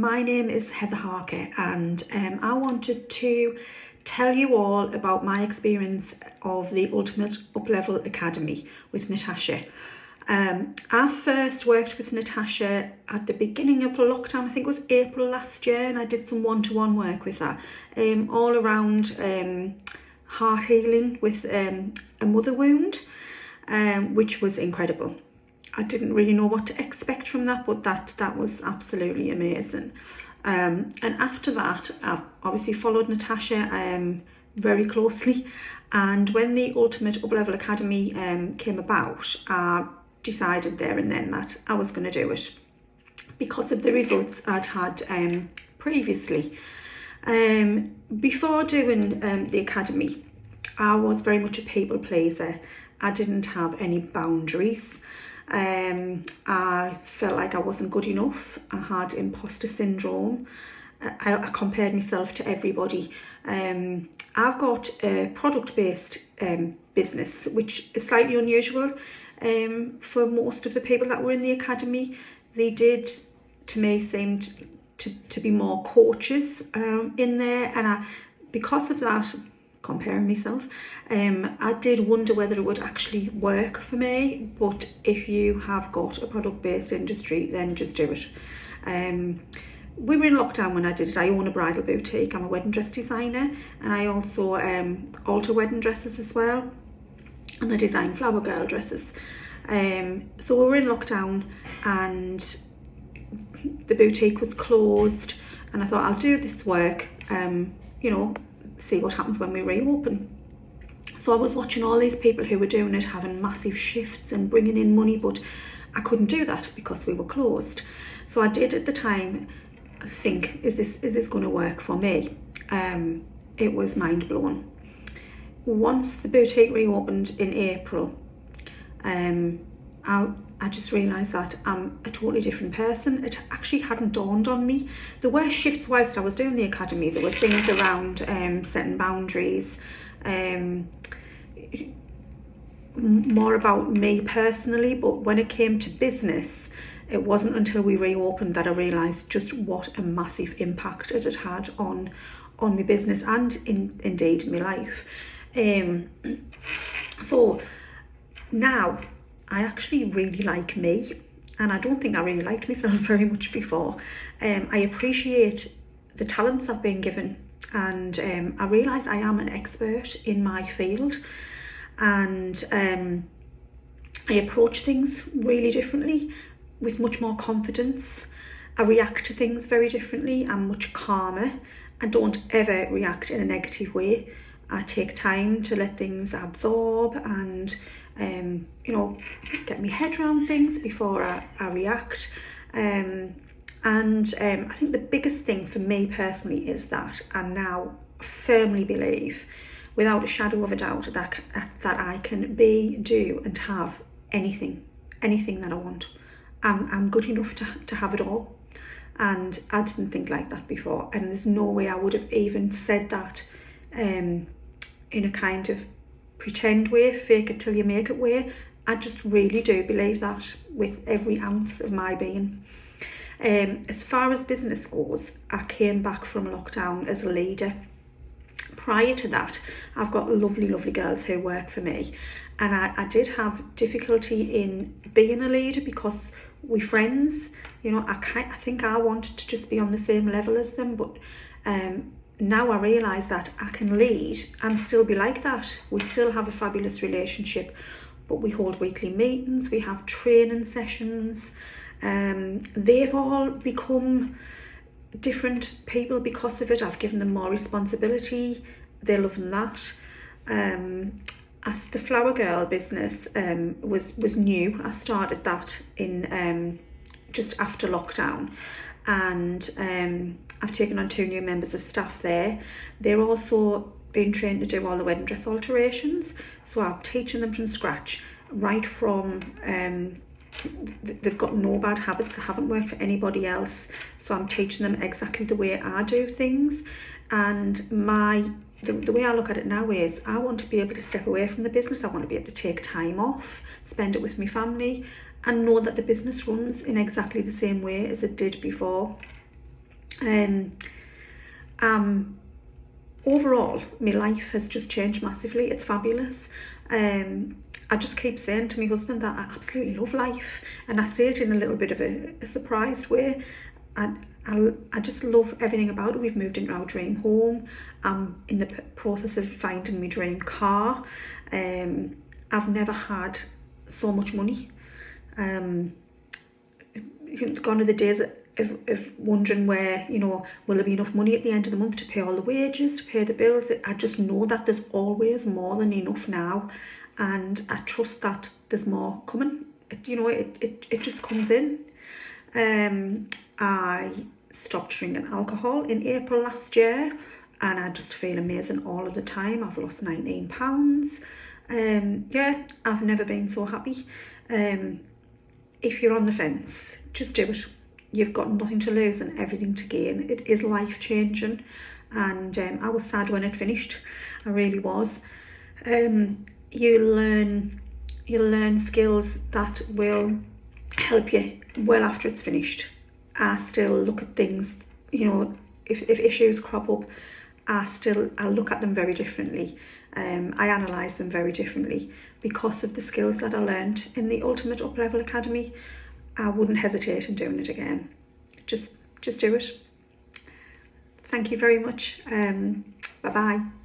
my name is Heather Harker, and I wanted to tell you all about my experience of the Ultimate Uplevel Academy with Natasha. I first worked with Natasha at the beginning of lockdown. I think it was April last year, and I did some one-to-one work with her, all around heart healing with a mother wound, which was incredible. I didn't really know what to expect from that, but that was absolutely amazing. And after that, I obviously followed Natasha very closely. And when the Ultimate Uplevel Academy came about, I decided there and then that I was going to do it because of the results I'd had previously. Before doing the academy, I was very much a people pleaser. I didn't have any boundaries. I felt like I wasn't good enough. I had imposter syndrome. I compared myself to everybody. I've got a product-based business, which is slightly unusual for most of the people that were in the academy. They did, to me, seem to be more coaches in there, and because of that, comparing myself, I did wonder whether it would actually work for me. But if you have got a product-based industry, then just do it. We were in lockdown when I did it. I own a bridal boutique. I'm a wedding dress designer, and I also alter wedding dresses as well, and I design flower girl dresses. So we were in lockdown and the boutique was closed, and I thought I'll do this work, see what happens when we reopen. So I was watching all these people who were doing it, having massive shifts and bringing in money, but I couldn't do that because we were closed. So I did at the time think, is this going to work for me? It was mind blowing. Once the boutique reopened in April, I just realised that I'm a totally different person. It actually hadn't dawned on me. There were shifts whilst I was doing the academy. There were things around setting boundaries, more about me personally. But when it came to business, it wasn't until we reopened that I realised just what a massive impact it had had on my business and indeed my life. So now I actually really like me, and I don't think I really liked myself very much before. I appreciate the talents I've been given, and I realise I am an expert in my field, and I approach things really differently with much more confidence. I react to things very differently. I'm much calmer. I don't ever react in a negative way. I take time to let things absorb and get my head around things before I react. And I think the biggest thing for me personally is that I now firmly believe, without a shadow of a doubt, that I can be, do and have anything that I want. I'm good enough to have it all. And I didn't think like that before, and there's no way I would have even said that in a kind of pretend way, fake it till you make it way. I just really do believe that with every ounce of my being. As far as business goes, I came back from lockdown as a leader. Prior to that, I've got lovely girls who work for me, and I did have difficulty in being a leader because we're friends. I think I wanted to just be on the same level as them, but now I realise that I can lead and still be like that. We still have a fabulous relationship, but we hold weekly meetings, we have training sessions. They've all become different people because of it. I've given them more responsibility. They're loving that. As the flower girl business was new, I started that in just after lockdown, and I've taken on 2 new members of staff there. They're also being trained to do all the wedding dress alterations, so I'm teaching them from scratch, right from they've got no bad habits that haven't worked for anybody else, so I'm teaching them exactly the way I do things. And the way I look at it now is I want to be able to step away from the business. I want to be able to take time off, spend it with my family, and know that the business runs in exactly the same way as it did before. Overall, my life has just changed massively. It's fabulous. I just keep saying to my husband that I absolutely love life, and I say it in a little bit of a surprised way. I just love everything about it. We've moved into our dream home. I'm in the process of finding my dream car. I've never had so much money. Gone are the days of wondering where, will there be enough money at the end of the month to pay all the wages, to pay the bills. I just know that there's always more than enough now, and I trust that there's more coming. It just comes in. I stopped drinking alcohol in April last year, and I just feel amazing all of the time. I've lost 19 pounds. I've never been so happy. If you're on the fence, just do it. You've got nothing to lose and everything to gain. It is life-changing, and I was sad when it finished. I really was. You'll learn skills that will help you well after it's finished. I still look at things, if issues crop up, I look at them very differently. I analyse them very differently because of the skills that I learned in the Ultimate Uplevel Academy. I wouldn't hesitate in doing it again. Just do it. Thank you very much. Bye-bye.